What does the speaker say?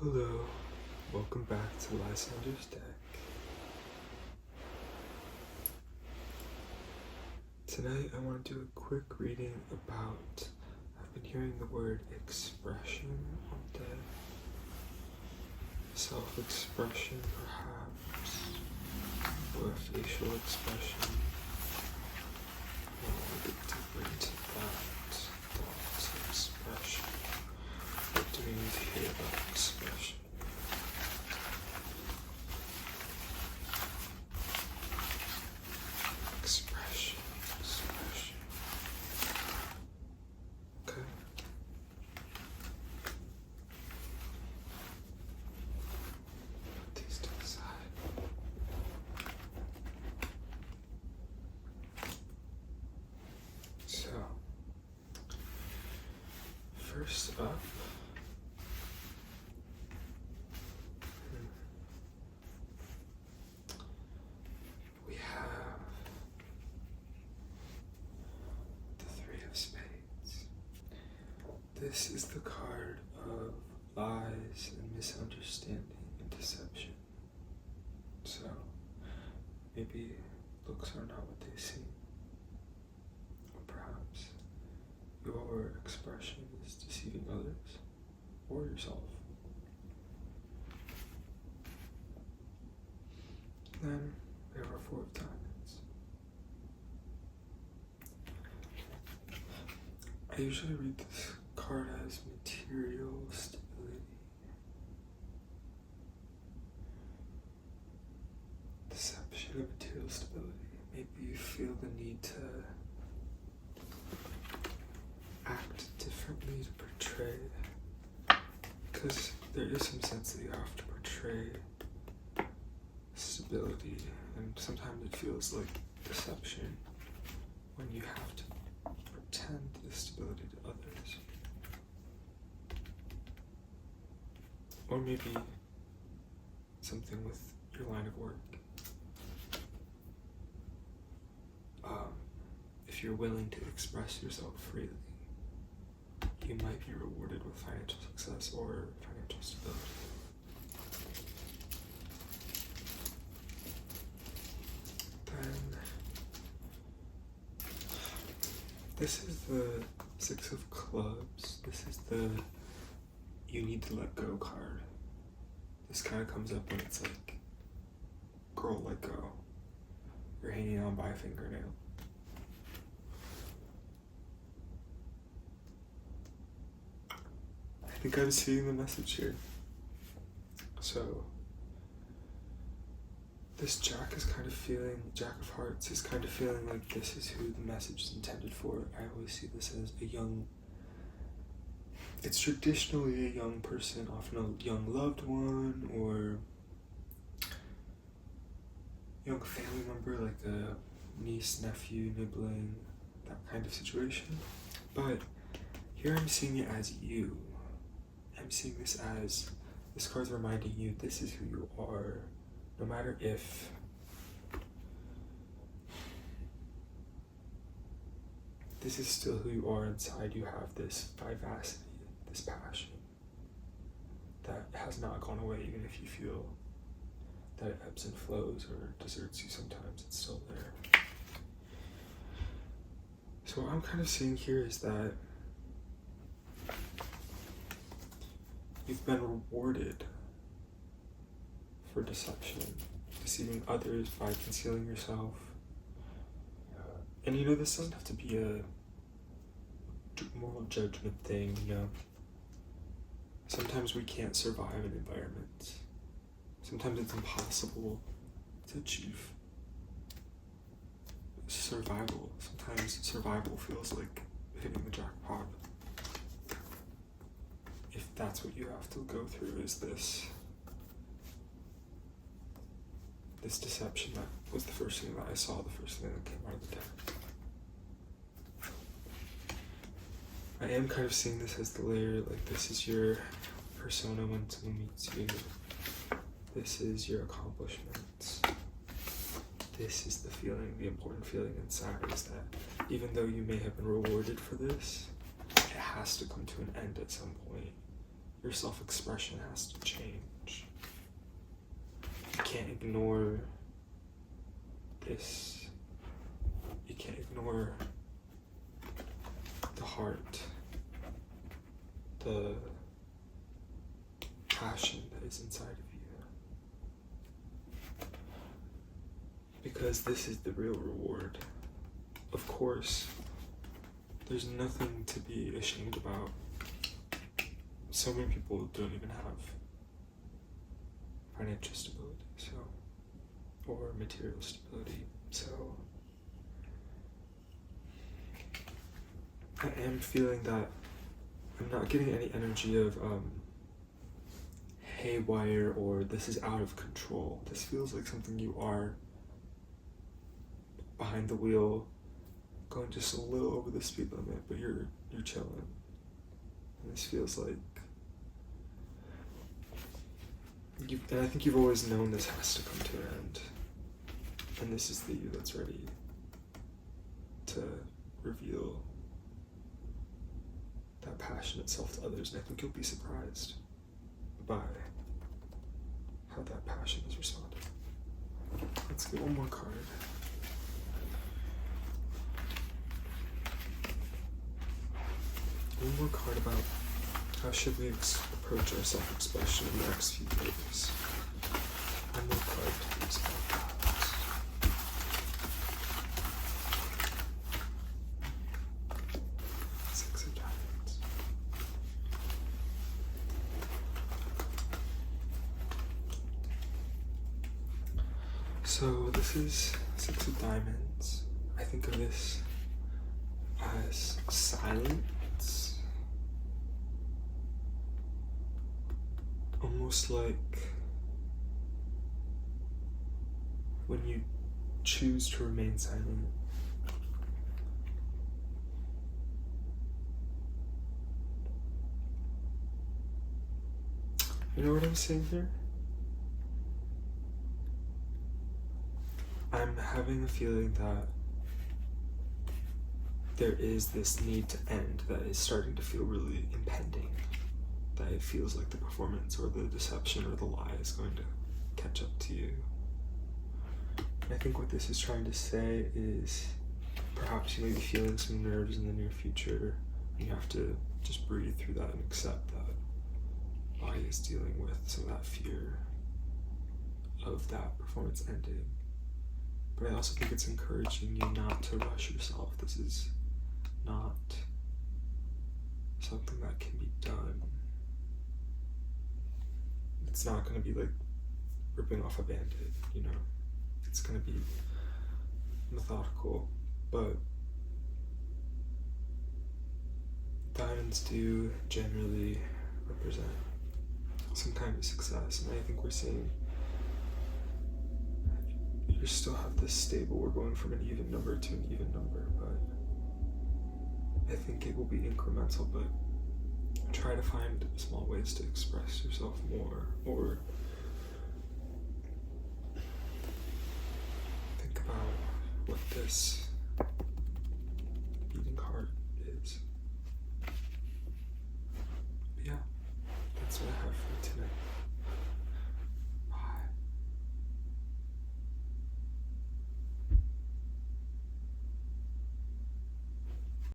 Hello, welcome back to LYSANDER'S deck. Tonight I want to do a quick reading about, I've been hearing the word expression all day. Self-expression perhaps, or a facial expression. We'll get deeper into that. Thoughts, expression. What do we need to hear about expression? Expression. Okay. Put these to the side. So, first up, we have the Three of Spades. This is the card of lies and misunderstanding and deception. So, maybe looks are not what they seem. Or perhaps your expression is deceiving others or yourself. Then we have our Four of Diamonds. I usually read this card as material stability. Deception of material stability. Maybe you feel the need to act differently to portray, because there is some sense that you have to portray stability, and sometimes it feels like deception when you have to pretend the stability to others. Or maybe something with your line of work. If you're willing to express yourself freely, you might be rewarded with financial success or financial stability. Then, this is the Six of Clubs. This is the you need to let go card. This kind of comes up when it's like, girl, let go. You're hanging on by a fingernail. I think I'm seeing the message here. So, this Jack is kind of feeling, Jack of Hearts is kind of feeling like this is who the message is intended for. I always see this as a young, it's traditionally a young person, often a young loved one or young family member, like a niece, nephew, nibbling, that kind of situation. But here I'm seeing it as you. I'm seeing this as, this card's reminding you this is who you are, no matter if this is still who you are inside. You have this vivacity, this passion that has not gone away, even if you feel that it ebbs and flows or deserts you sometimes, it's still there. So what I'm kind of seeing here is that you've been rewarded for deception, deceiving others by concealing yourself. And this doesn't have to be a moral judgment thing, Sometimes we can't survive in environments. Sometimes it's impossible to achieve survival. Sometimes survival feels like hitting the jackpot. If that's what you have to go through, is this deception. That was the first thing that I saw, the first thing that came out of the deck. I am kind of seeing this as the layer, like this is your persona when someone meets you. This is your accomplishments. This is the feeling, the important feeling inside is that even though you may have been rewarded for this, it has to come to an end at some point. your self-expression has to change. You can't ignore this. You can't ignore the heart, the passion that is inside of you. Because this is the real reward. Of course, there's nothing to be ashamed about. So many people don't even have financial stability, or material stability, so I am feeling that I'm not getting any energy of haywire or this is out of control. This feels like something you are behind the wheel, going just a little over the speed limit, but you're chilling. And this feels like and I think you've always known this has to come to an end. And this is the you that's ready to reveal that passionate self to others. And I think you'll be surprised by how that passion is responded. Let's get one more card. One more card about how should we approach our self-expression in the next few days. One more card, please. Six of Diamonds. So this is Six of Diamonds. I think of this as silence. Almost like when you choose to remain silent. You know what I'm saying here? I'm having a feeling that there is this need to end that is starting to feel really impending. That it feels like the performance or the deception or the lie is going to catch up to you. And I think what this is trying to say is perhaps you may be feeling some nerves in the near future. You have to just breathe through that and accept that body is dealing with some of that fear of that performance ending. But I also think it's encouraging you not to rush yourself. This is not something that can be done. It's not going to be like ripping off a Band-Aid, you know? It's going to be methodical, but diamonds do generally represent some kind of success, and I think we're seeing you still have this stable. We're going from an even number to an even number, but I think it will be incremental, but try to find small ways to express yourself more, or think about what this